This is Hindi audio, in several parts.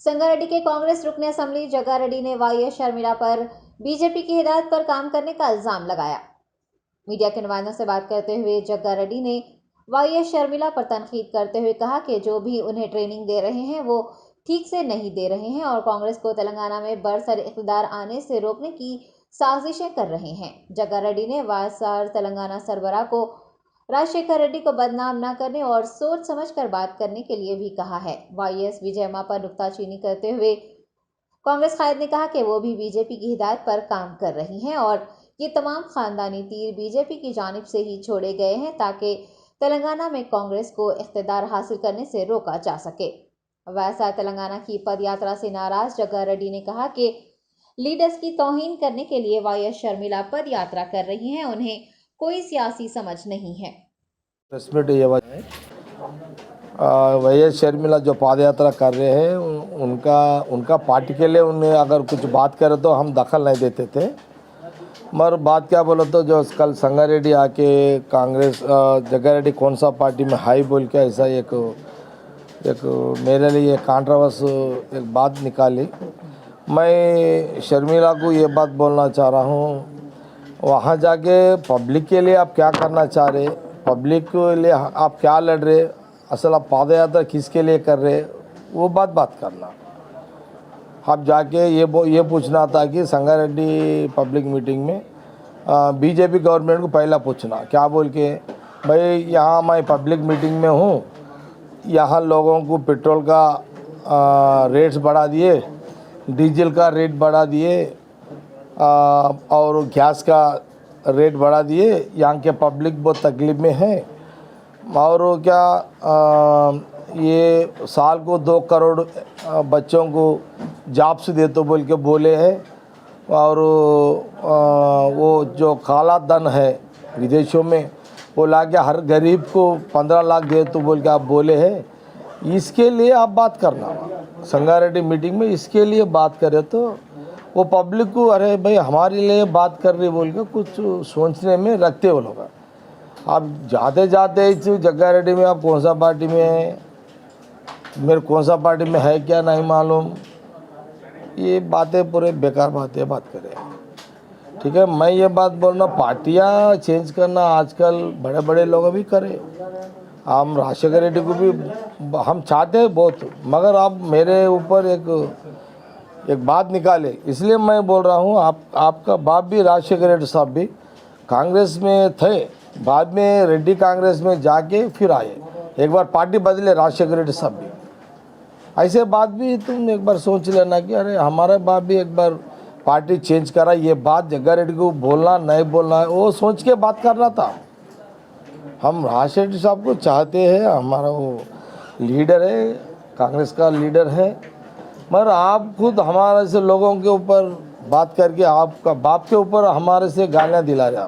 संगारेड्डी के कांग्रेस रुकन असेंबली जग्गारेड्डी ने वाईएस शर्मिला पर बीजेपी की हिदायत पर काम करने का इल्जाम लगाया। मीडिया के नुमाइंदों से बात करते हुए जग्गारेड्डी ने वाईएस शर्मिला पर तनकीद करते हुए कहा कि जो भी उन्हें ट्रेनिंग दे रहे हैं वो ठीक से नहीं दे रहे हैं और कांग्रेस को तेलंगाना में बरसर इख्तिदार आने से रोकने की साजिशें कर रहे हैं। जग्गारेड्डी ने वाईएसआर तेलंगाना सरबराह को राजशेखर रेड्डी को बदनाम न करने और सोच समझकर बात करने के लिए भी कहा है। वाईएस विजयम्मा पर नुक्ताचीनी करते हुए कांग्रेस कायद ने कहा कि वो भी बीजेपी की हिदायत पर काम कर रही हैं और ये तमाम खानदानी तीर बीजेपी की जानिब से ही छोड़े गए हैं ताकि तेलंगाना में कांग्रेस को इख्तिदार हासिल करने से रोका जा सके। वैसा तेलंगाना की पद यात्रा से नाराज जग्गारेड्डी ने कहा कि लीडर्स की तौहीन करने के लिए वाईएस शर्मिला पद यात्रा कर रही हैं, उन्हें कोई सियासी समझ नहीं है। वाईएस शर्मिला जो पाद यात्रा कर रहे हैं उनका पार्टी के लिए उन्हें अगर कुछ बात करे तो हम दखल नहीं देते थे, मगर बात क्या बोलो तो जो कल संगारेड्डी आके कांग्रेस जग्गारेड्डी कौन सा पार्टी में हाई बोल के ऐसा एक मेरे लिए कंट्रोवर्स एक बात निकाली। मैं शर्मिला को ये बात बोलना चाह रहा हूँ, वहाँ जाके पब्लिक के लिए आप क्या करना चाह रहे, पब्लिक के लिए आप क्या लड़ रहे, असल आप पाद यात्रा किसके लिए कर रहे, वो बात करना। आप जाके ये पूछना था कि संगारेड्डी पब्लिक मीटिंग में बीजेपी गवर्नमेंट को पहला पूछना क्या बोल के, भाई यहाँ मैं पब्लिक मीटिंग में हूँ, यहाँ लोगों को पेट्रोल का रेट्स बढ़ा दिए, डीजल का रेट बढ़ा दिए और गैस का रेट बढ़ा दिए, यहाँ के पब्लिक बहुत तकलीफ में है और क्या ये साल को 2 करोड़ बच्चों को जॉब्स दे तो बोल के बोले हैं और वो जो काला धन है विदेशों में वो लाके हर गरीब को 15 लाख दे तो बोल के आप बोले हैं। इसके लिए आप बात करना संगारेड्डी मीटिंग में, इसके लिए बात करें तो वो पब्लिक को अरे भाई हमारे लिए बात कर रही बोल के कुछ सोचने में रखते वो लोग। आप जाते जाते जग्गारेड्डी में आप कौन सा पार्टी में है, मेरे कौन सा पार्टी में है क्या नहीं मालूम, ये बातें पूरे बेकार बातें बात करें। ठीक है, मैं ये बात बोलना पार्टियां चेंज करना आजकल बड़े बड़े लोग भी करें, हम राजशेखर रेड्डी को भी हम चाहते हैं बहुत, मगर आप मेरे ऊपर एक बात निकाले इसलिए मैं बोल रहा हूँ। आपका बाप भी राजशेखर रेड्डी साहब भी कांग्रेस में थे, बाद में रेड्डी कांग्रेस में जाके फिर आए, एक बार पार्टी बदले राजशेखर रेड्डी साहब भी। ऐसे बात भी तुम एक बार सोच लेना कि अरे हमारा बाप भी एक बार पार्टी चेंज करा, ये बात जग्गारेड्डी को बोलना नहीं बोलना है वो सोच के बात करना था। हम राजशेखर रेड्डी साहब को चाहते हैं, हमारा वो लीडर है, कांग्रेस का लीडर है, मगर आप खुद हमारे से लोगों के ऊपर बात करके आपका बाप के ऊपर हमारे से गालियाँ दिला रहे।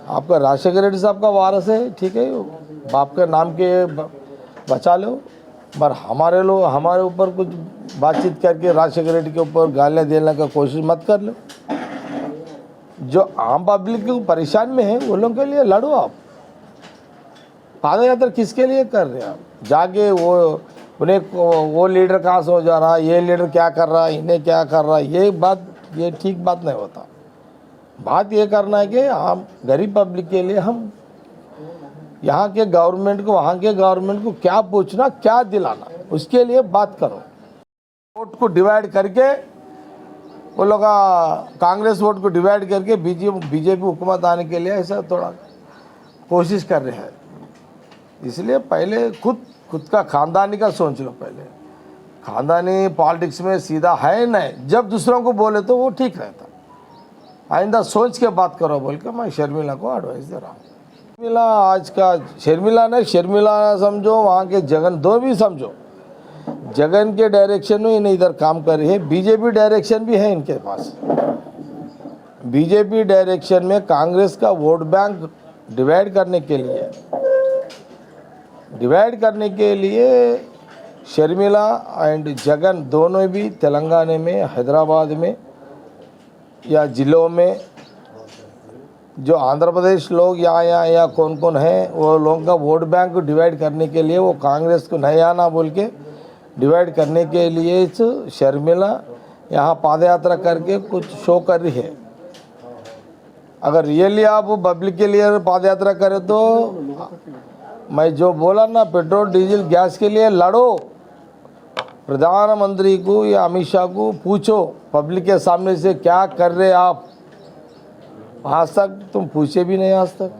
आपका राजशेखर रेड्डी साहब का वारस है, ठीक है, बाप के नाम के बचा लो, पर हमारे ऊपर कुछ बातचीत करके राजशेखर रेड्डी के ऊपर गालियाँ देने का कोशिश मत कर लो। जो आम पब्लिक को परेशान में है वो लोगों के लिए लड़ो। आप पाद यात्रा किसके लिए कर रहे हैं, आप जाके वो लीडर कहाँ से हो जा रहा है, ये लीडर क्या कर रहा है, इन्हें क्या कर रहा है, ये ठीक बात नहीं होता। बात ये करना है कि हम गरीब पब्लिक के लिए हम यहाँ के गवर्नमेंट को वहाँ के गवर्नमेंट को क्या पूछना क्या दिलाना, उसके लिए बात करो। वोट को डिवाइड करके वो लोग कांग्रेस वोट को डिवाइड करके बीजेपी हुकूमत आने के लिए ऐसा थोड़ा कोशिश कर रहे हैं। इसलिए पहले खुद का खानदानी का सोच लो, पहले खानदानी पॉलिटिक्स में सीधा है नहीं, जब दूसरों को बोले तो वो ठीक रहता, आइंदा सोच के बात करो बोल के मैं शर्मिला को एडवाइस दे रहा हूँ। शर्मिला आज का शर्मिला समझो, वहाँ के जगन दो भी समझो, जगन के डायरेक्शन में इन्हें इधर काम कर रही है, बीजेपी डायरेक्शन भी है इनके पास। बीजेपी डायरेक्शन में कांग्रेस का वोट बैंक डिवाइड करने के लिए शर्मिला एंड जगन दोनों भी तेलंगाना में, हैदराबाद में या जिलों में जो आंध्र प्रदेश लोग या कौन है वो लोगों का वोट बैंक को डिवाइड करने के लिए वो कांग्रेस को नहीं आना बोल के डिवाइड करने के लिए इस शर्मिला यहाँ पाद यात्रा करके कुछ शो कर रही है। अगर रियली आप पब्लिक के लिए पाद यात्रा करें तो मैं जो बोला ना, पेट्रोल डीजल गैस के लिए लड़ो, प्रधानमंत्री को या अमित शाह को पूछो पब्लिक के सामने से क्या कर रहे आप। आज तक तुम पूछे भी नहीं, आज तक।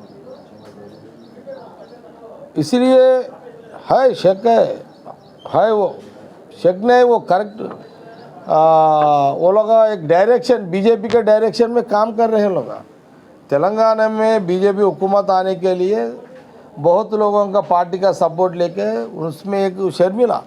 इसलिए है शक है वो शक नहीं, वो करेक्ट वो लोग एक डायरेक्शन बीजेपी के डायरेक्शन में काम कर रहे हैं लोग। तेलंगाना में बीजेपी हुकूमत आने के लिए बहुत लोगों का पार्टी का सपोर्ट लेके उसमें एक शर्मिला